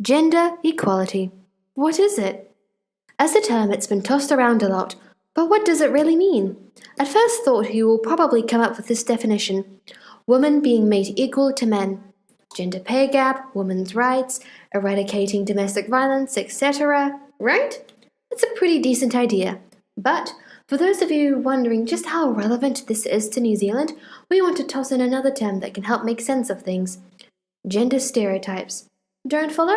Gender equality. What is it? As a term, it's been tossed around a lot, but what does it really mean? At first thought, you will probably come up with this definition: women being made equal to men, gender pay gap, women's rights, eradicating domestic violence, etc. Right? It's a pretty decent idea. But for those of you wondering just how relevant this is to New Zealand, we want to toss in another term that can help make sense of things: gender stereotypes. Don't follow?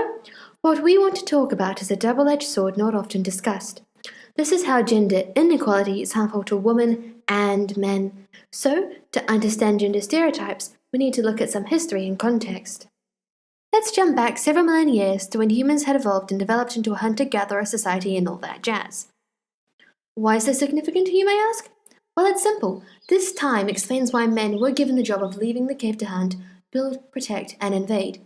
What we want to talk about is a double edged sword not often discussed. This is how gender inequality is harmful to women and men. So, to understand gender stereotypes, we need to look at some history and context. Let's jump back several million years to when humans had evolved and developed into a hunter gatherer society and all that jazz. Why is this significant, you may ask? Well, it's simple. This time explains why men were given the job of leaving the cave to hunt, build, protect, and invade.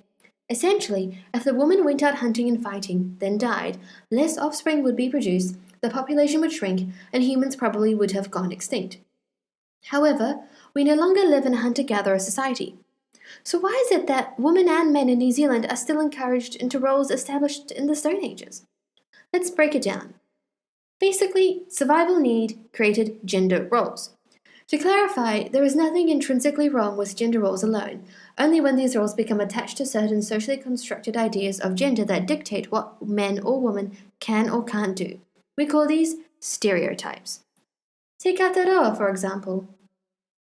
Essentially, if the woman went out hunting and fighting, then died, less offspring would be produced, the population would shrink, and humans probably would have gone extinct. However, we no longer live in a hunter gatherer society. So, why is it that women and men in New Zealand are still encouraged into roles established in the Stone Ages? Let's break it down. Basically, survival need created gender roles. To clarify, there is nothing intrinsically wrong with gender roles alone, only when these roles become attached to certain socially constructed ideas of gender that dictate what men or women can or can't do. We call these stereotypes. Take Aotearoa, for example.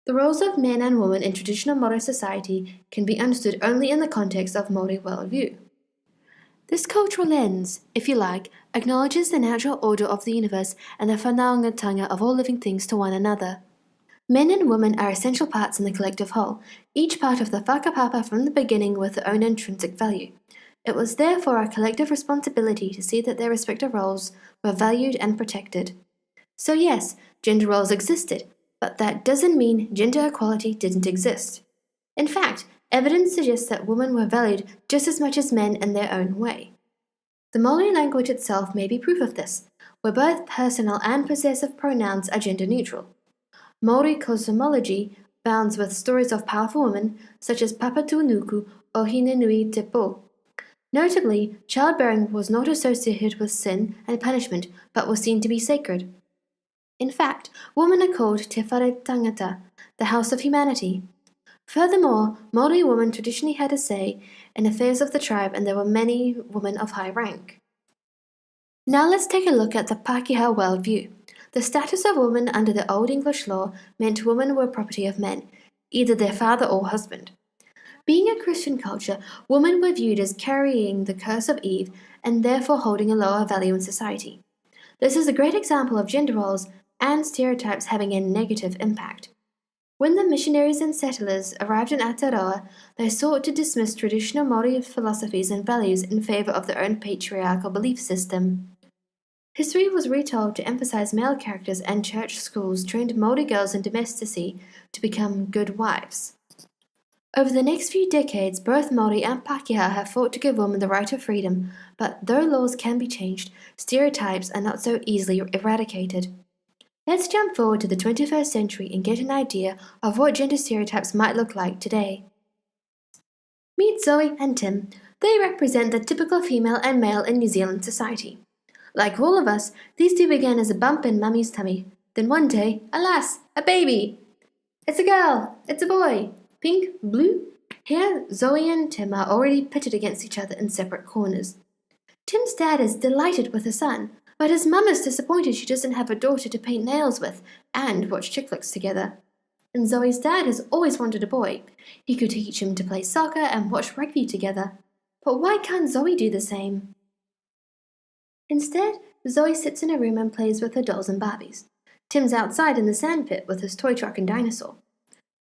The roles of men and women in traditional Māori society can be understood only in the context of Māori worldview. This cultural lens, if you like, acknowledges the natural order of the universe and the whanaungatanga of all living things to one another. Men and women are essential parts in the collective whole, each part of the whakapapa from the beginning with their own intrinsic value. It was therefore our collective responsibility to see that their respective roles were valued and protected. So yes, gender roles existed, but that doesn't mean gender equality didn't exist. In fact, evidence suggests that women were valued just as much as men in their own way. The Māori language itself may be proof of this, where both personal and possessive pronouns are gender neutral. Māori cosmology abounds with stories of powerful women, such as Papatūnuku or Hinenui Te Po. Notably, childbearing was not associated with sin and punishment, but was seen to be sacred. In fact, women are called Te Whare Tangata, the house of humanity. Furthermore, Māori women traditionally had a say in affairs of the tribe, and there were many women of high rank. Now let's take a look at the Pākehā worldview. The status of women under the Old English law meant women were property of men, either their father or husband. Being a Christian culture, women were viewed as carrying the curse of Eve and therefore holding a lower value in society. This is a great example of gender roles and stereotypes having a negative impact. When the missionaries and settlers arrived in Aotearoa, they sought to dismiss traditional Māori philosophies and values in favor of their own patriarchal belief system. History was retold to emphasize male characters, and church schools trained Māori girls in domesticity to become good wives. Over the next few decades, both Māori and Pākehā have fought to give women the right of freedom, but though laws can be changed, stereotypes are not so easily eradicated. Let's jump forward to the 21st century and get an idea of what gender stereotypes might look like today. Meet Zoe and Tim. They represent the typical female and male in New Zealand society. Like all of us, these two began as a bump in Mummy's tummy. Then one day, alas, a baby! It's a girl! It's a boy! Pink? Blue? Here, Zoe and Tim are already pitted against each other in separate corners. Tim's dad is delighted with his son, but his mum is disappointed she doesn't have a daughter to paint nails with and watch chick flicks together. And Zoe's dad has always wanted a boy. He could teach him to play soccer and watch rugby together. But why can't Zoe do the same? Instead, Zoe sits in a room and plays with her dolls and Barbies. Tim's outside in the sandpit with his toy truck and dinosaur.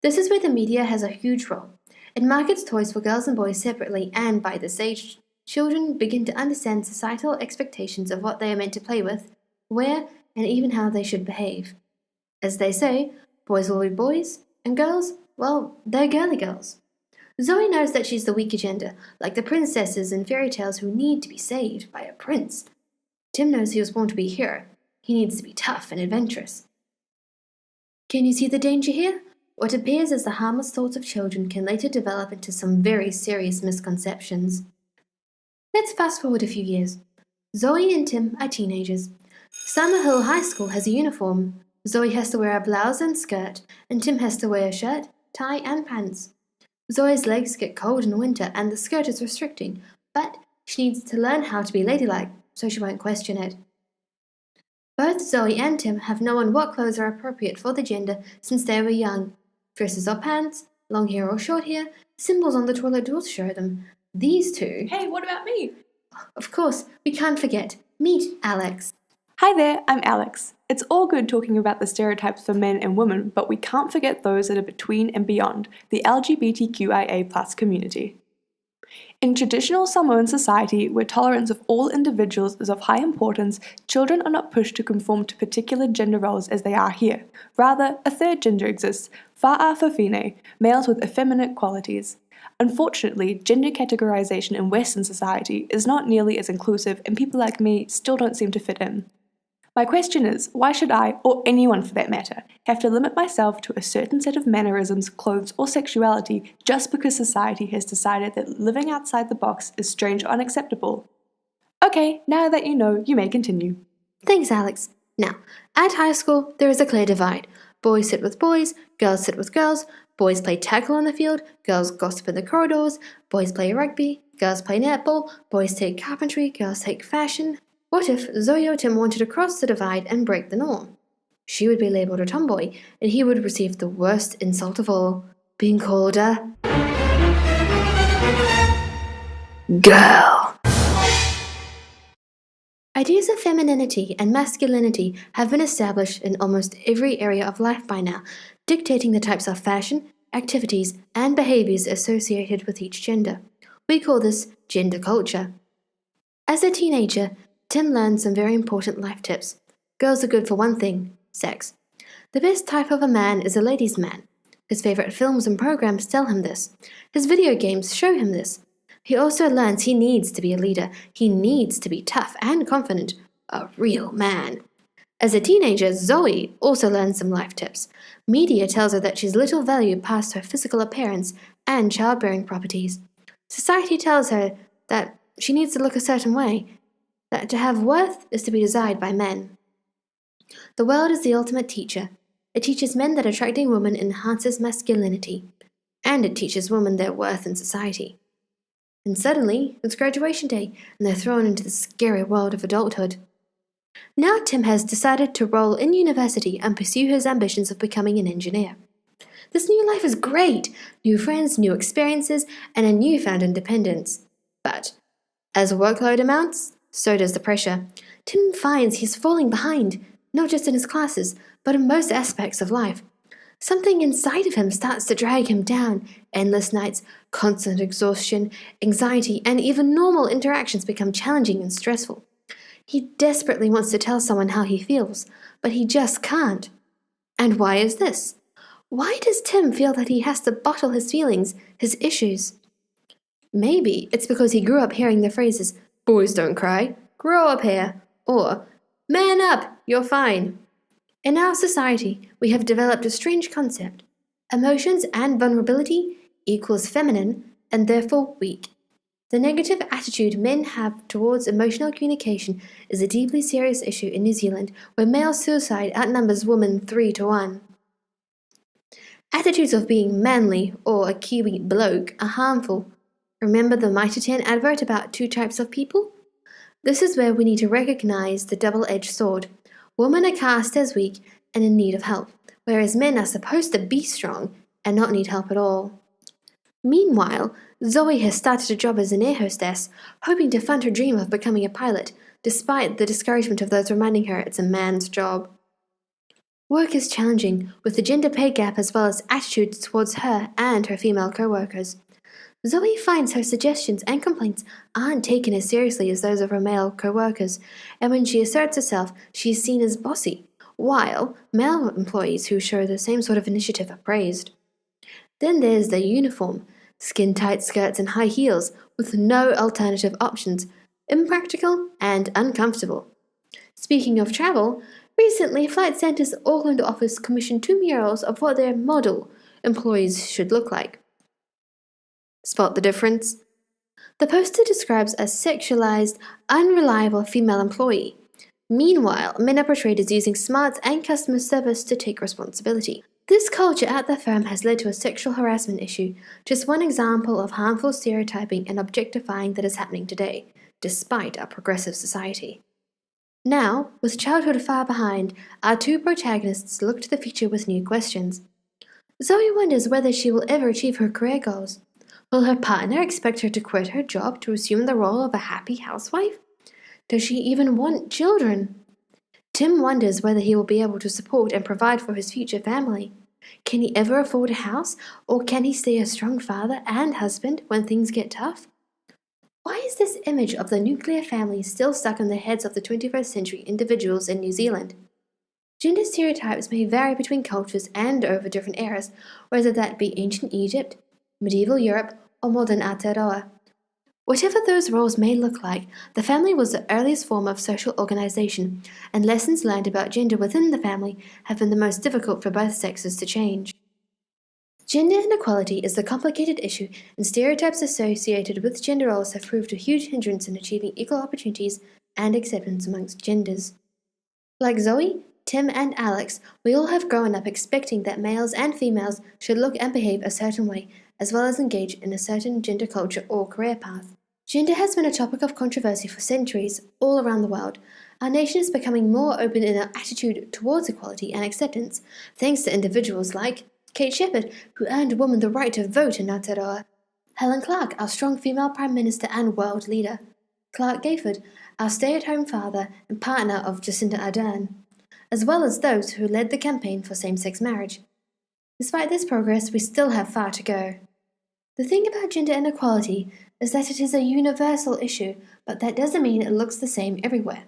This is where the media has a huge role. It markets toys for girls and boys separately, and by this age, children begin to understand societal expectations of what they are meant to play with, where, and even how they should behave. As they say, boys will be boys, and girls, well, they're girly girls. Zoe knows that she's the weaker gender, like the princesses in fairy tales who need to be saved by a prince. Tim knows he was born to be a hero. He needs to be tough and adventurous. Can you see the danger here? What appears as the harmless thoughts of children can later develop into some very serious misconceptions. Let's fast forward a few years. Zoe and Tim are teenagers. Summer Hill High School has a uniform. Zoe has to wear a blouse and skirt, and Tim has to wear a shirt, tie, and pants. Zoe's legs get cold in winter, and the skirt is restricting, but she needs to learn how to be ladylike, so she won't question it. Both Zoe and Tim have known what clothes are appropriate for the gender since they were young. Dresses or pants, long hair or short hair, symbols on the toilet doors show them. These two... Hey, what about me? Of course, we can't forget. Meet Alex. Hi there, I'm Alex. It's all good talking about the stereotypes for men and women, but we can't forget those that are between and beyond, the LGBTQIA+ community. In traditional Samoan society, where tolerance of all individuals is of high importance, children are not pushed to conform to particular gender roles as they are here. Rather, a third gender exists, fa'a fafine, males with effeminate qualities. Unfortunately, gender categorization in Western society is not nearly as inclusive, and people like me still don't seem to fit in. My question is, why should I, or anyone for that matter, have to limit myself to a certain set of mannerisms, clothes, or sexuality just because society has decided that living outside the box is strange or unacceptable? Okay, now that you know, you may continue. Thanks, Alex. Now, at high school, there is a clear divide. Boys sit with boys, girls sit with girls, boys play tackle on the field, girls gossip in the corridors, boys play rugby, girls play netball, boys take carpentry, girls take fashion. What if Zoe or Tim wanted to cross the divide and break the norm? She would be labelled a tomboy, and he would receive the worst insult of all, being called a girl. Ideas of femininity and masculinity have been established in almost every area of life by now, dictating the types of fashion, activities, and behaviours associated with each gender. We call this gender culture. As a teenager, Tim learned some very important life tips. Girls are good for one thing, sex. The best type of a man is a ladies' man. His favourite films and programs tell him this. His video games show him this. He also learns he needs to be a leader. He needs to be tough and confident, a real man. As a teenager, Zoe also learns some life tips. Media tells her that she's little value past her physical appearance and childbearing properties. Society tells her that she needs to look a certain way, that to have worth is to be desired by men. The world is the ultimate teacher. It teaches men that attracting women enhances masculinity, and it teaches women their worth in society. And suddenly, it's graduation day, and they're thrown into the scary world of adulthood. Now Tim has decided to roll in university and pursue his ambitions of becoming an engineer. This new life is great! New friends, new experiences, and a newfound independence. But as workload amounts, so does the pressure. Tim finds he's falling behind, not just in his classes, but in most aspects of life. Something inside of him starts to drag him down. Endless nights, constant exhaustion, anxiety, and even normal interactions become challenging and stressful. He desperately wants to tell someone how he feels, but he just can't. And why is this? Why does Tim feel that he has to bottle his feelings, his issues? Maybe it's because he grew up hearing the phrases, "Boys don't cry," "Grow up here," or "Man up, you're fine." In our society, we have developed a strange concept. Emotions and vulnerability equals feminine and therefore weak. The negative attitude men have towards emotional communication is a deeply serious issue in New Zealand, where male suicide outnumbers women 3 to 1. Attitudes of being manly or a Kiwi bloke are harmful. Remember the Mitre 10 advert about 2 types of people? This is where we need to recognize the double-edged sword. Women are cast as weak and in need of help, whereas men are supposed to be strong and not need help at all. Meanwhile, Zoe has started a job as an air hostess, hoping to fund her dream of becoming a pilot, despite the discouragement of those reminding her it's a man's job. Work is challenging, with the gender pay gap as well as attitudes towards her and her female co-workers. Zoe finds her suggestions and complaints aren't taken as seriously as those of her male co-workers, and when she asserts herself, she is seen as bossy, while male employees who show the same sort of initiative are praised. Then there's the uniform, skin-tight skirts and high heels, with no alternative options, impractical and uncomfortable. Speaking of travel, recently Flight Centre's Auckland office commissioned 2 murals of what their model employees should look like. Spot the difference? The poster describes a sexualized, unreliable female employee. Meanwhile, men are portrayed as using smarts and customer service to take responsibility. This culture at the firm has led to a sexual harassment issue, just one example of harmful stereotyping and objectifying that is happening today, despite our progressive society. Now, with childhood far behind, our two protagonists look to the future with new questions. Zoe wonders whether she will ever achieve her career goals. Will her partner expect her to quit her job to assume the role of a happy housewife? Does she even want children? Tim wonders whether he will be able to support and provide for his future family. Can he ever afford a house, or can he stay a strong father and husband when things get tough? Why is this image of the nuclear family still stuck in the heads of the 21st century individuals in New Zealand? Gender stereotypes may vary between cultures and over different eras, whether that be ancient Egypt, medieval Europe, or modern Aotearoa. Whatever those roles may look like, the family was the earliest form of social organization, and lessons learned about gender within the family have been the most difficult for both sexes to change. Gender inequality is a complicated issue, and stereotypes associated with gender roles have proved a huge hindrance in achieving equal opportunities and acceptance amongst genders. Like Zoe, Tim, and Alex, we all have grown up expecting that males and females should look and behave a certain way, as well as engage in a certain gender culture or career path. Gender has been a topic of controversy for centuries all around the world. Our nation is becoming more open in our attitude towards equality and acceptance, thanks to individuals like Kate Shepherd, who earned women the right to vote in Aotearoa; Helen Clark, our strong female Prime Minister and world leader; Clark Gayford, our stay-at-home father and partner of Jacinda Ardern, as well as those who led the campaign for same-sex marriage. Despite this progress, we still have far to go. The thing about gender inequality is that it is a universal issue, but that doesn't mean it looks the same everywhere.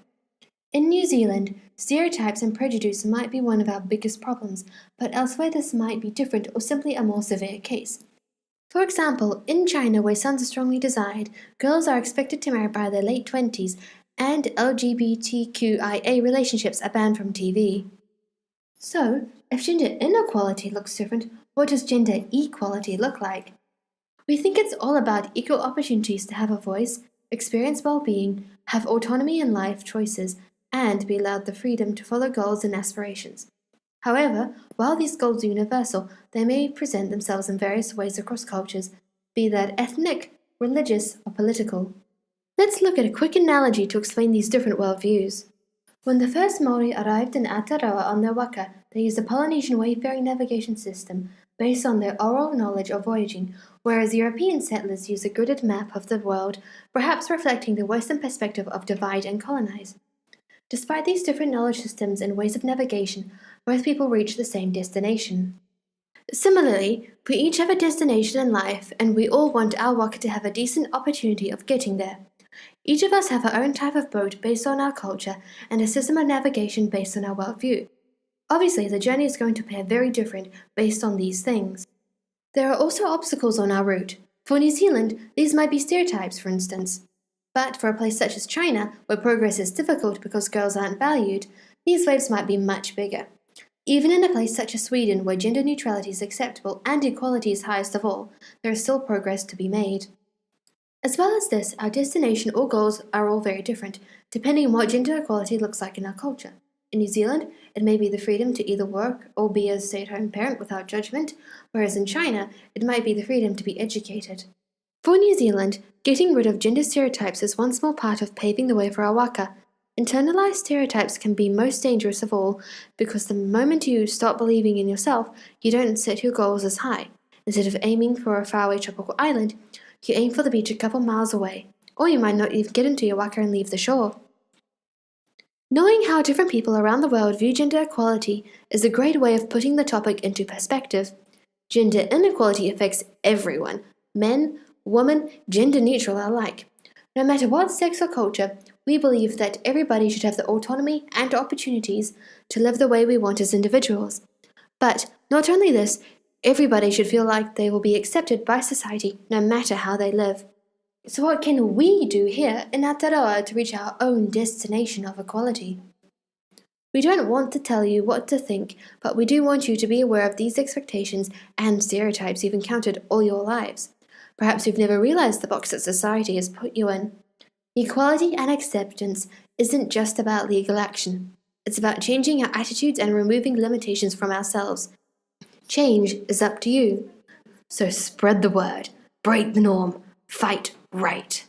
In New Zealand, stereotypes and prejudice might be one of our biggest problems, but elsewhere this might be different or simply a more severe case. For example, in China, where sons are strongly desired, girls are expected to marry by their late 20s, and LGBTQIA relationships are banned from TV. So, if gender inequality looks different, what does gender equality look like? We think it's all about equal opportunities to have a voice, experience well-being, have autonomy in life choices, and be allowed the freedom to follow goals and aspirations. However, while these goals are universal, they may present themselves in various ways across cultures, be that ethnic, religious, or political. Let's look at a quick analogy to explain these different worldviews. When the first Maori arrived in Aotearoa on their waka, they used a Polynesian wayfaring navigation system based on their oral knowledge of voyaging, whereas European settlers used a gridded map of the world, perhaps reflecting the Western perspective of divide and colonize. Despite these different knowledge systems and ways of navigation, both people reach the same destination. Similarly, we each have a destination in life, and we all want our waka to have a decent opportunity of getting there. Each of us have our own type of boat based on our culture and a system of navigation based on our worldview. Obviously, the journey is going to appear very different based on these things. There are also obstacles on our route. For New Zealand, these might be stereotypes, for instance. But for a place such as China, where progress is difficult because girls aren't valued, these waves might be much bigger. Even in a place such as Sweden, where gender neutrality is acceptable and equality is highest of all, there is still progress to be made. As well as this, our destination or goals are all very different, depending on what gender equality looks like in our culture. In New Zealand, it may be the freedom to either work or be a stay-at-home parent without judgment, whereas in China, it might be the freedom to be educated. For New Zealand, getting rid of gender stereotypes is one small part of paving the way for our waka. Internalized stereotypes can be most dangerous of all because the moment you stop believing in yourself, you don't set your goals as high. Instead of aiming for a faraway tropical island, you aim for the beach a couple miles away, or you might not even get into your waka and leave the shore. Knowing how different people around the world view gender equality is a great way of putting the topic into perspective. Gender inequality affects everyone, men, women, gender neutral alike. No matter what sex or culture, we believe that everybody should have the autonomy and opportunities to live the way we want as individuals. But not only this, everybody should feel like they will be accepted by society no matter how they live. So what can we do here in Aotearoa to reach our own destination of equality? We don't want to tell you what to think, but we do want you to be aware of these expectations and stereotypes you've encountered all your lives. Perhaps you've never realized the box that society has put you in. Equality and acceptance isn't just about legal action. It's about changing our attitudes and removing limitations from ourselves. Change is up to you. So spread the word, break the norm, fight right.